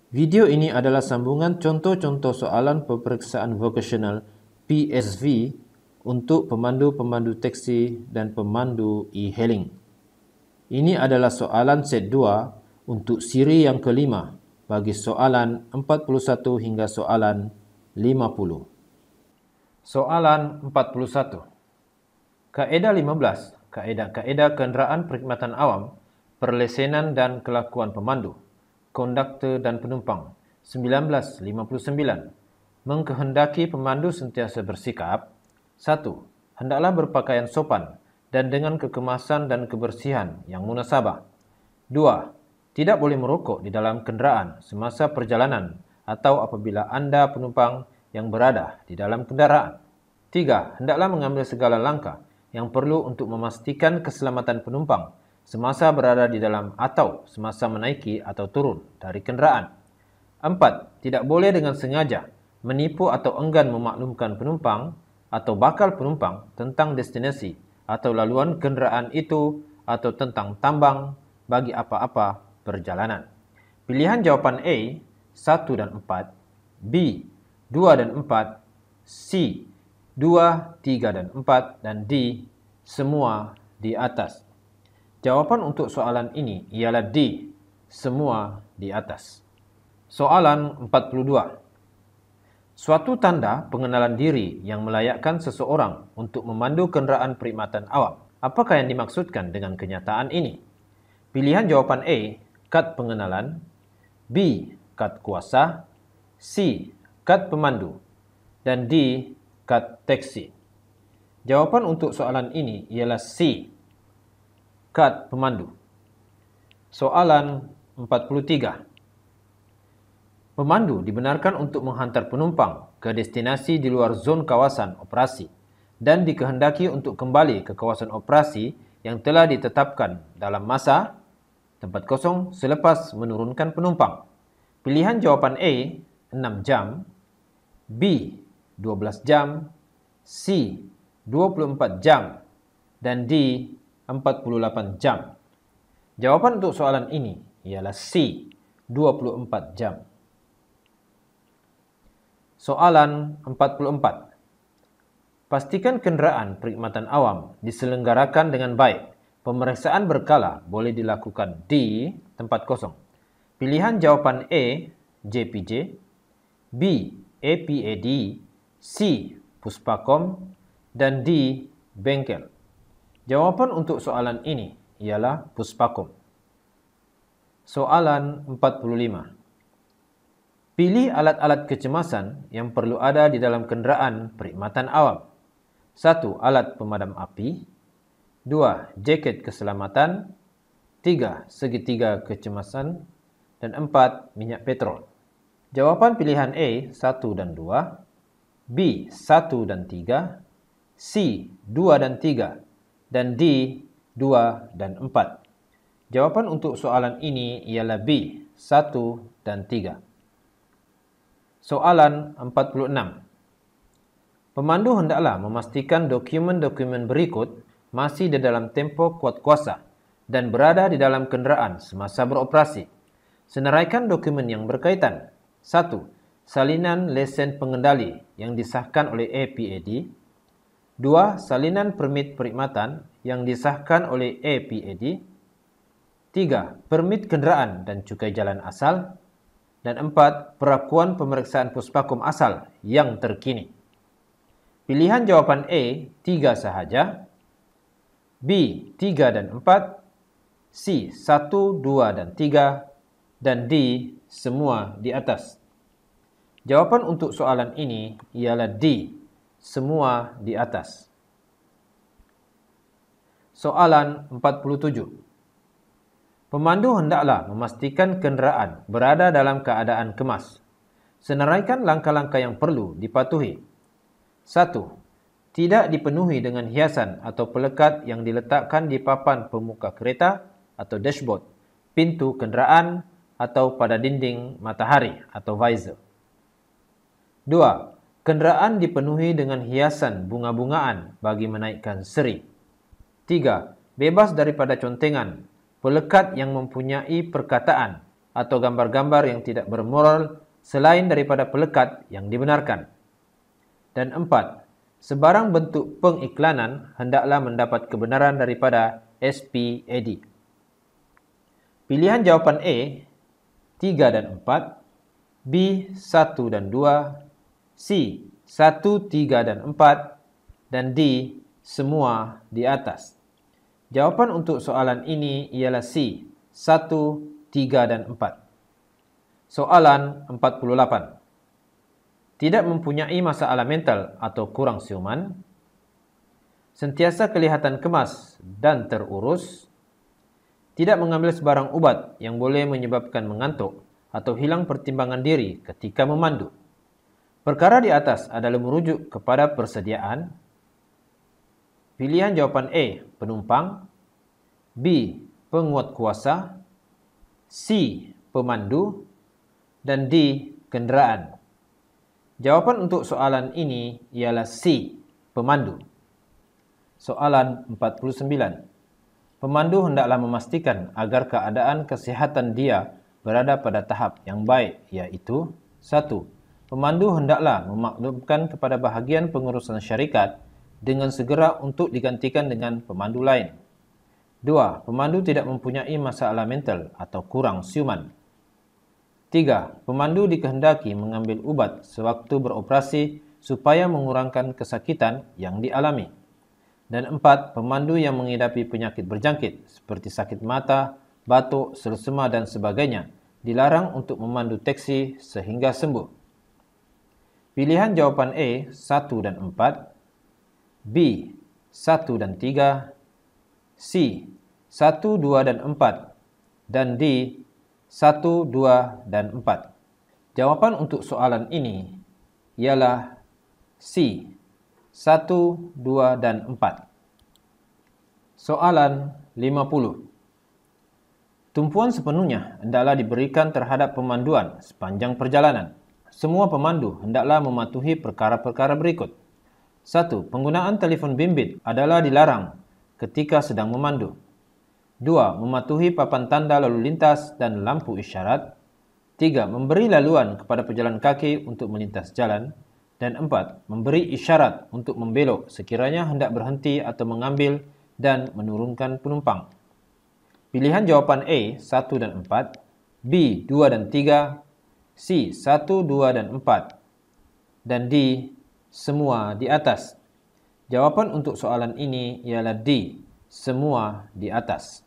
Video ini adalah sambungan contoh-contoh soalan peperiksaan vocational PSV untuk pemandu-pemandu teksi dan pemandu e-hailing. Ini adalah soalan set 2 untuk siri yang kelima bagi soalan 41 hingga soalan 50. Soalan 41. Kaedah 15. Kaedah-kaedah kenderaan perkhidmatan awam, perlesenan dan kelakuan pemandu, konduktor dan penumpang, 1959. Mengkehendaki pemandu sentiasa bersikap: 1. Hendaklah berpakaian sopan dan dengan kekemasan dan kebersihan yang munasabah. 2. Tidak boleh merokok di dalam kenderaan semasa perjalanan atau apabila anda penumpang yang berada di dalam kenderaan. 3. Hendaklah mengambil segala langkah yang perlu untuk memastikan keselamatan penumpang semasa berada di dalam atau semasa menaiki atau turun dari kenderaan. 4. Tidak boleh dengan sengaja menipu atau enggan memaklumkan penumpang atau bakal penumpang tentang destinasi atau laluan kenderaan itu atau tentang tambang bagi apa-apa perjalanan. Pilihan jawapan A, 1 dan 4, B, 2 dan 4, C, 2, 3 dan 4, dan D, semua di atas. Jawapan untuk soalan ini ialah D, semua di atas. Soalan 42. Suatu tanda pengenalan diri yang melayakkan seseorang untuk memandu kenderaan perkhidmatan awam. Apakah yang dimaksudkan dengan kenyataan ini? Pilihan jawapan A, kad pengenalan, B, kad kuasa, C, kad pemandu, dan D, kad teksi. Jawapan untuk soalan ini ialah C, kad pemandu. Soalan 43. Pemandu dibenarkan untuk menghantar penumpang ke destinasi di luar zon kawasan operasi dan dikehendaki untuk kembali ke kawasan operasi yang telah ditetapkan dalam masa tempat kosong selepas menurunkan penumpang. Pilihan jawapan A, 6 jam, B, 12 jam, C, 24 jam, dan D, 48 jam. Jawapan untuk soalan ini ialah C, 24 jam. Soalan 44. Pastikan kenderaan perkhidmatan awam diselenggarakan dengan baik. Pemeriksaan berkala boleh dilakukan di tempat kosong. Pilihan jawapan A, JPJ, B, APAD, C, Puspakom, dan D, bengkel. Jawapan untuk soalan ini ialah Puspakom. Soalan 45. Pilih alat-alat kecemasan yang perlu ada di dalam kenderaan perkhidmatan awam. 1. Alat pemadam api. 2. Jaket keselamatan. 3. Segitiga kecemasan. Dan 4. Minyak petrol. Jawapan pilihan A, 1 dan 2. B, 1 dan 3. C, 2 dan 3. Dan D, 2 dan 4. Jawapan untuk soalan ini ialah B, 1 dan 3. Soalan 46. Pemandu hendaklah memastikan dokumen-dokumen berikut masih di dalam tempo kuat kuasa dan berada di dalam kenderaan semasa beroperasi. Seneraikan dokumen yang berkaitan. 1. Salinan lesen pengendali yang disahkan oleh APAD. 2. Salinan permit perkhidmatan yang disahkan oleh APAD. 3. Permit kenderaan dan cukai jalan asal. Dan 4. Perakuan pemeriksaan Puspakom asal yang terkini. Pilihan jawapan A, 3 sahaja. B, 3 dan 4. C, 1, 2 dan 3. Dan D, semua di atas. Jawapan untuk soalan ini ialah D, semua di atas. Soalan 47. Pemandu hendaklah memastikan kenderaan berada dalam keadaan kemas. Seneraikan langkah-langkah yang perlu dipatuhi. 1. Tidak dipenuhi dengan hiasan atau pelekat yang diletakkan di papan pemuka kereta atau dashboard, pintu kenderaan, atau pada dinding matahari atau visor. 2. Kenderaan dipenuhi dengan hiasan bunga-bungaan bagi menaikkan seri. 3. Bebas daripada contengan, pelekat yang mempunyai perkataan atau gambar-gambar yang tidak bermoral selain daripada pelekat yang dibenarkan. Dan 4. Sebarang bentuk pengiklanan hendaklah mendapat kebenaran daripada SPAD. Pilihan jawapan A 3 dan 4, B 1 dan 2, C 1, 3 dan 4, dan D semua di atas. Jawapan untuk soalan ini ialah C 1, 3 dan 4. Soalan 48. Tidak mempunyai masalah mental atau kurang siuman, sentiasa kelihatan kemas dan terurus, tidak mengambil sebarang ubat yang boleh menyebabkan mengantuk atau hilang pertimbangan diri ketika memandu. Perkara di atas adalah merujuk kepada persediaan. Pilihan jawapan A, penumpang, B, penguat kuasa, C, pemandu, dan D, kenderaan. Jawapan untuk soalan ini ialah C, pemandu. Soalan 49. Pemandu hendaklah memastikan agar keadaan kesihatan dia berada pada tahap yang baik, iaitu 1. Pemandu hendaklah memaklumkan kepada bahagian pengurusan syarikat dengan segera untuk digantikan dengan pemandu lain. 2. Pemandu tidak mempunyai masalah mental atau kurang siuman. 3. Pemandu dikehendaki mengambil ubat sewaktu beroperasi supaya mengurangkan kesakitan yang dialami. Dan 4. Pemandu yang mengidapi penyakit berjangkit seperti sakit mata, batuk, selesema dan sebagainya dilarang untuk memandu teksi sehingga sembuh. Pilihan jawapan A 1 dan 4, B 1 dan 3, C 1, 2 dan 4, dan D 1, 2 dan 4. Jawapan untuk soalan ini ialah C 1, 2 dan 4. Soalan 50. Tumpuan sepenuhnya hendaklah diberikan terhadap pemanduan sepanjang perjalanan. Semua pemandu hendaklah mematuhi perkara-perkara berikut. 1. Penggunaan telefon bimbit adalah dilarang ketika sedang memandu. 2. Mematuhi papan tanda lalu lintas dan lampu isyarat. 3. Memberi laluan kepada pejalan kaki untuk melintas jalan. Dan 4. Memberi isyarat untuk membelok sekiranya hendak berhenti atau mengambil dan menurunkan penumpang. Pilihan jawapan A 1 dan 4, B 2 dan 3, C 1, 2 dan 4, dan D semua di atas. Jawapan untuk soalan ini ialah D, semua di atas.